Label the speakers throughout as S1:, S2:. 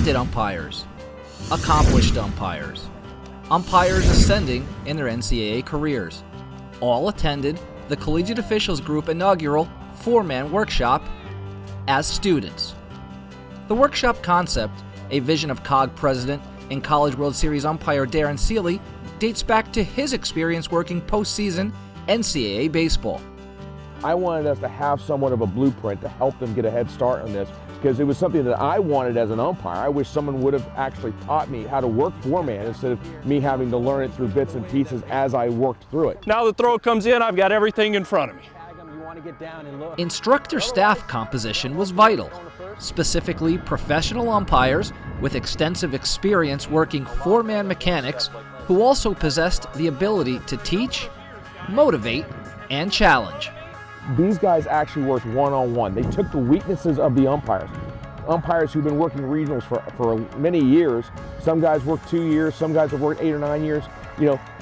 S1: talented umpires, accomplished umpires, umpires ascending in their NCAA careers, all attended the Collegiate Officials Group inaugural 4-man workshop as students. The workshop concept, a vision of COG president and College World Series umpire Darren Seeley, dates back to his experience working postseason NCAA baseball.
S2: I wanted us to have somewhat of a blueprint to help them get a head start on this, because it was something that I wanted as an umpire. I wish someone would have actually taught me how to work 4-man instead of me having to learn it through bits and pieces as I worked through it.
S3: Now the throw comes in, I've got everything in front of me.
S1: Instructor staff composition was vital, specifically professional umpires with extensive experience working 4-man mechanics who also possessed the ability to teach, motivate, and challenge.
S2: These guys actually worked one-on-one. They took the weaknesses of the umpires. Umpires who've been working regionals for many years. Some guys worked 2 years, some guys have worked 8 or 9 years,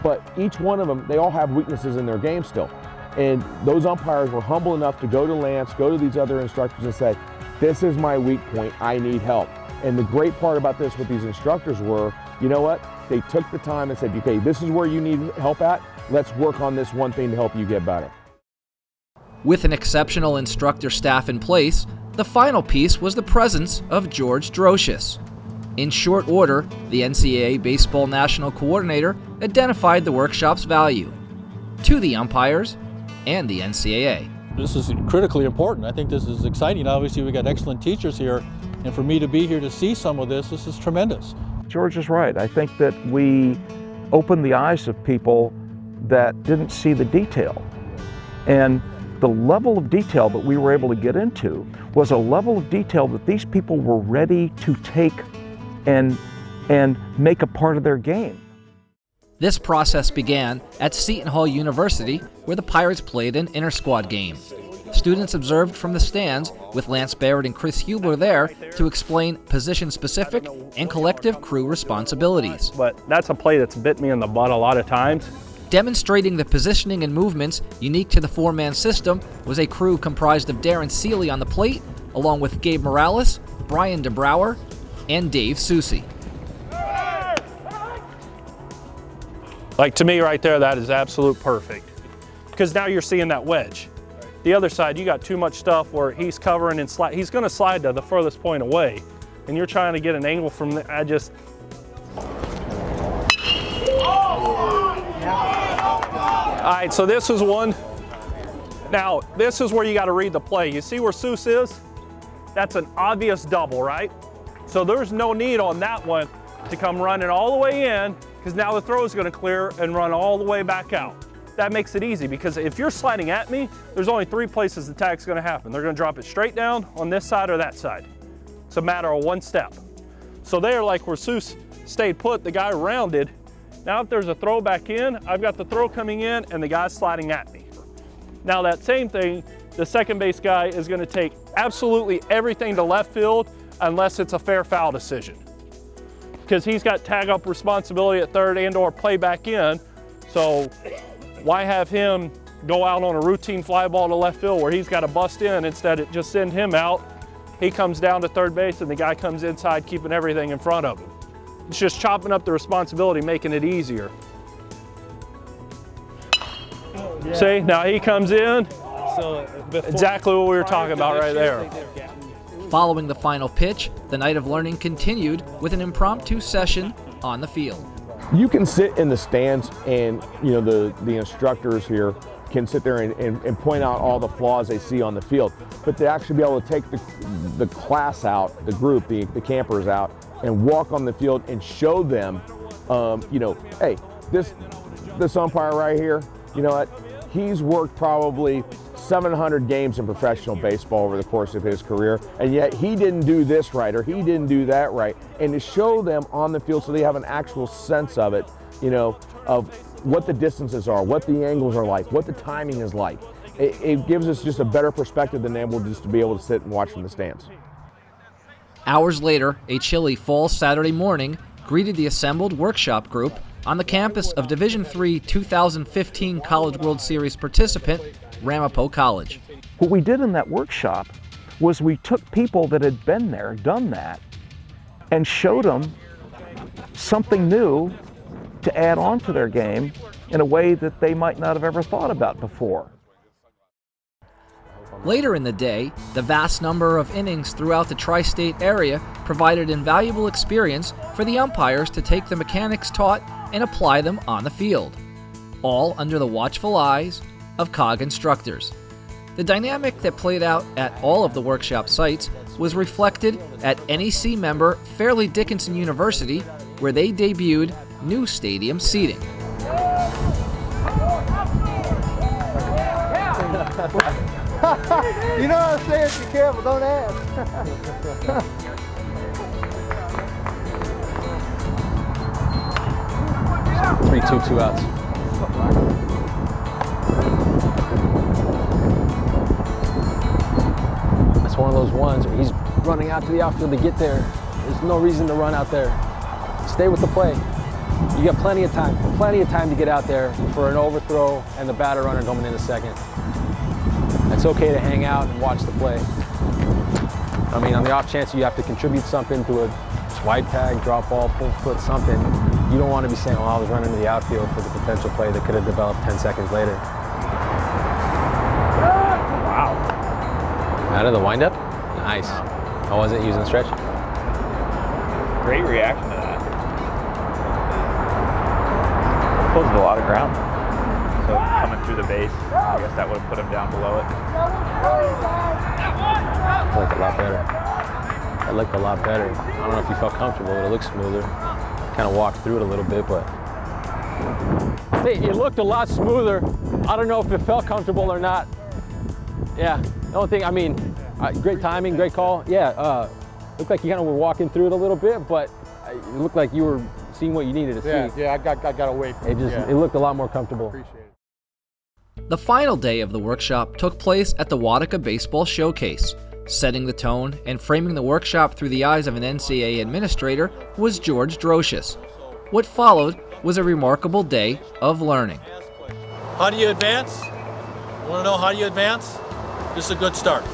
S2: but each one of them, they all have weaknesses in their game still. And those umpires were humble enough to go to Lance, go to these other instructors and say, this is my weak point, I need help. And the great part about this with these instructors were, you know what? They took the time and said, okay, this is where you need help at. Let's work on this one thing to help you get better.
S1: With an exceptional instructor staff in place, the final piece was the presence of George Drocious. In short order, the NCAA Baseball National Coordinator identified the workshop's value to the umpires and the NCAA.
S4: This is critically important. I think this is exciting. Obviously, we got excellent teachers here, and for me to be here to see some of this is tremendous.
S5: George is right. I think that we opened the eyes of people that didn't see the detail. And the level of detail that we were able to get into was a level of detail that these people were ready to take and make a part of their game.
S1: This process began at Seton Hall University, where the Pirates played an inter-squad game. Students observed from the stands, with Lance Barrett and Chris Hubler there to explain position-specific and collective crew responsibilities.
S3: But that's a play that's bit me in the butt a lot of times.
S1: Demonstrating the positioning and movements unique to the 4-man system was a crew comprised of Darren Seeley on the plate, along with Gabe Morales, Brian DeBrouwer, and Dave Susi.
S3: Like, to me right there, that is absolute perfect. Because now you're seeing that wedge. The other side, you got too much stuff where he's covering and he's going to slide to the furthest point away, and you're trying to get an angle from the, All right, so this is one. Now, this is where you got to read the play. You see where Seuss is? That's an obvious double, right? So there's no need on that one to come running all the way in, because now the throw is going to clear and run all the way back out. That makes it easy, because if you're sliding at me, there's only 3 places the tag's going to happen. They're going to drop it straight down on this side or that side. It's a matter of one step. So there, like where Seuss stayed put, the guy rounded. Now if there's a throw back in, I've got the throw coming in and the guy's sliding at me. Now that same thing, the second base guy is going to take absolutely everything to left field unless it's a fair foul decision, because he's got tag up responsibility at third and or play back in. So why have him go out on a routine fly ball to left field where he's got to bust in? Instead, it just send him out. He comes down to third base and the guy comes inside, keeping everything in front of him. It's just chopping up the responsibility, making it easier. Yeah. See, now he comes in. So exactly what we were talking about right there.
S1: Following the final pitch, the night of learning continued with an impromptu session on the field.
S2: You can sit in the stands and, the instructors here can sit there and point out all the flaws they see on the field. But to actually be able to take the class out, the group, the campers out, and walk on the field and show them, hey, this umpire right here, you know what? He's worked probably 700 games in professional baseball over the course of his career, and yet he didn't do this right or he didn't do that right. And to show them on the field so they have an actual sense of it, of what the distances are, what the angles are like, what the timing is like. It gives us just a better perspective than able just to be able to sit and watch from the stands.
S1: Hours later, a chilly fall Saturday morning greeted the assembled workshop group on the campus of Division III 2015 College World Series participant, Ramapo College.
S5: What we did in that workshop was we took people that had been there, done that, and showed them something new to add on to their game in a way that they might not have ever thought about before.
S1: Later in the day, the vast number of innings throughout the tri-state area provided invaluable experience for the umpires to take the mechanics taught and apply them on the field, all under the watchful eyes of COG instructors. The dynamic that played out at all of the workshop sites was reflected at NEC member Fairleigh Dickinson University, where they debuted new stadium seating.
S6: You know what I'm saying? Be careful, don't ask.
S7: 3-2, 2 outs. That's one of those ones where he's running out to the outfield to get there. There's no reason to run out there. Stay with the play. You got plenty of time to get out there for an overthrow and the batter runner coming in a second. It's okay to hang out and watch the play. I mean, on the off chance you have to contribute something to a wide tag, drop ball, pull foot, something, you don't want to be saying, well, I was running to the outfield for the potential play that could have developed 10 seconds later. Wow. Out of the windup? Nice. I wasn't using the stretch.
S8: Great reaction to that. Closed a lot of ground. So coming through the base, I guess that would have put him down below it.
S7: That looked a lot better. That looked a lot better. I don't know if you felt comfortable, but it looked smoother. Kind of walked through it a little bit, but. Hey, it looked a lot smoother. I don't know if it felt comfortable or not. Yeah, the only thing, I mean, great timing, great call. Yeah, looked like you kind of were walking through it a little bit, but it looked like you were seeing what you needed to see.
S6: Yeah, I got away from it.
S7: It looked a lot more comfortable.
S6: Appreciate it.
S1: The final day of the workshop took place at the Watica Baseball Showcase. Setting the tone and framing the workshop through the eyes of an NCAA administrator was George Drocious. What followed was a remarkable day of learning.
S4: How do you advance? Want to know how you advance? This is a good start.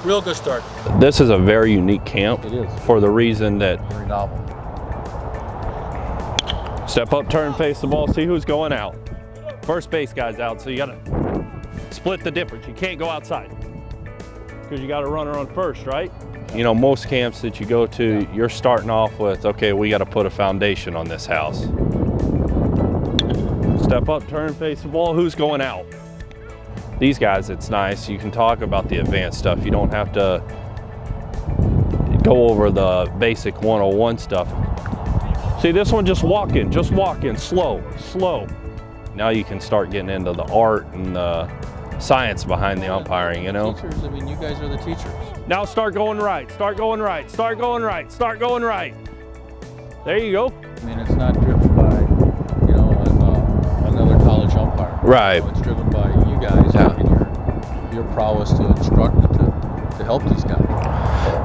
S4: Real good start.
S3: This is a very unique camp.
S7: It is.
S3: For the reason that
S4: Very novel.
S3: step up, turn, face the ball, see who's going out. First base guy's out, so you gotta split the difference. You can't go outside because you got a runner on first, right? You know, most camps that you go to, you're starting off with, okay, we got to put a foundation on this house. Step up, turn, face the ball, who's going out? These guys, it's nice. You can talk about the advanced stuff. You don't have to go over the basic 101 stuff. See, this one just walking, slow, slow. Now you can start getting into the art and the science behind the umpiring, you know?
S4: Teachers, I mean, you guys are the teachers.
S3: Now start going right, start going right, start going right, start going right. There you go.
S4: I mean, it's not driven by, you know, another college umpire.
S3: Right.
S4: You know, it's driven by you guys and your prowess to instruct and to help these guys.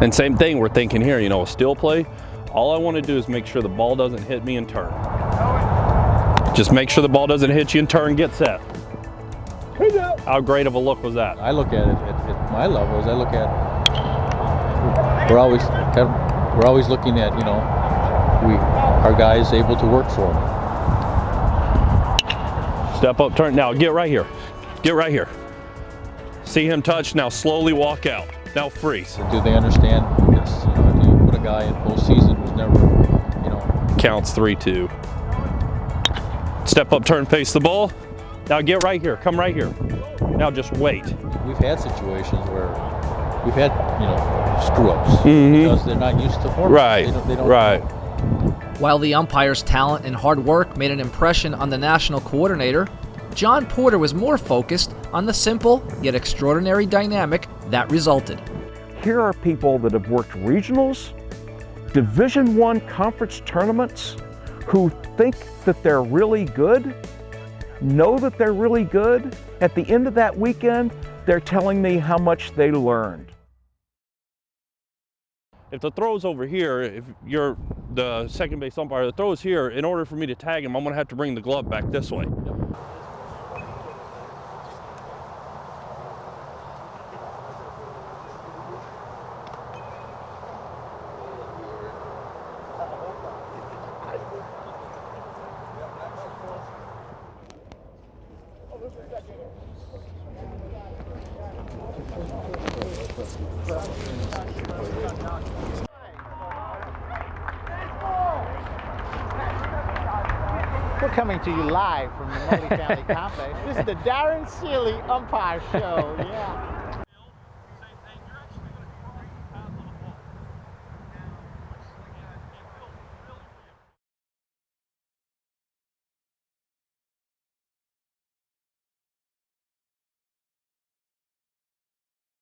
S3: And same thing, we're thinking here, you know, a still play, all I want to do is make sure the ball doesn't hit me and turn. Just make sure the ball doesn't hit you and turn, get set. How great of a look was that?
S4: I look at it at my levels. I look at we're always looking at, you know, our guys able to work for them.
S3: Step up, turn. Now get right here. Get right here. See him touch. Now slowly walk out. Now freeze.
S4: Do they understand this? You know, do you put a guy in postseason who's never, you know?
S3: Counts 3-2. Step up, turn, face the ball. Now get right here. Come right here. Now just wait.
S4: We've had situations where we've had, you know, screw-ups because they're not used to format.
S3: Right.
S4: They don't
S3: right.
S4: know.
S1: While the umpire's talent and hard work made an impression on the national coordinator, John Porter was more focused on the simple yet extraordinary dynamic that resulted.
S5: Here are people that have worked regionals, Division I conference tournaments, who think that they're really good, know that they're really good. At the end of that weekend, they're telling me how much they learned.
S3: If the throw's over here, if you're the second base umpire, the throw's here, in order for me to tag him, I'm gonna have to bring the glove back this way.
S9: We're coming to you live from the multifamily complex. This is the Darren Seeley Umpire Show. Yeah.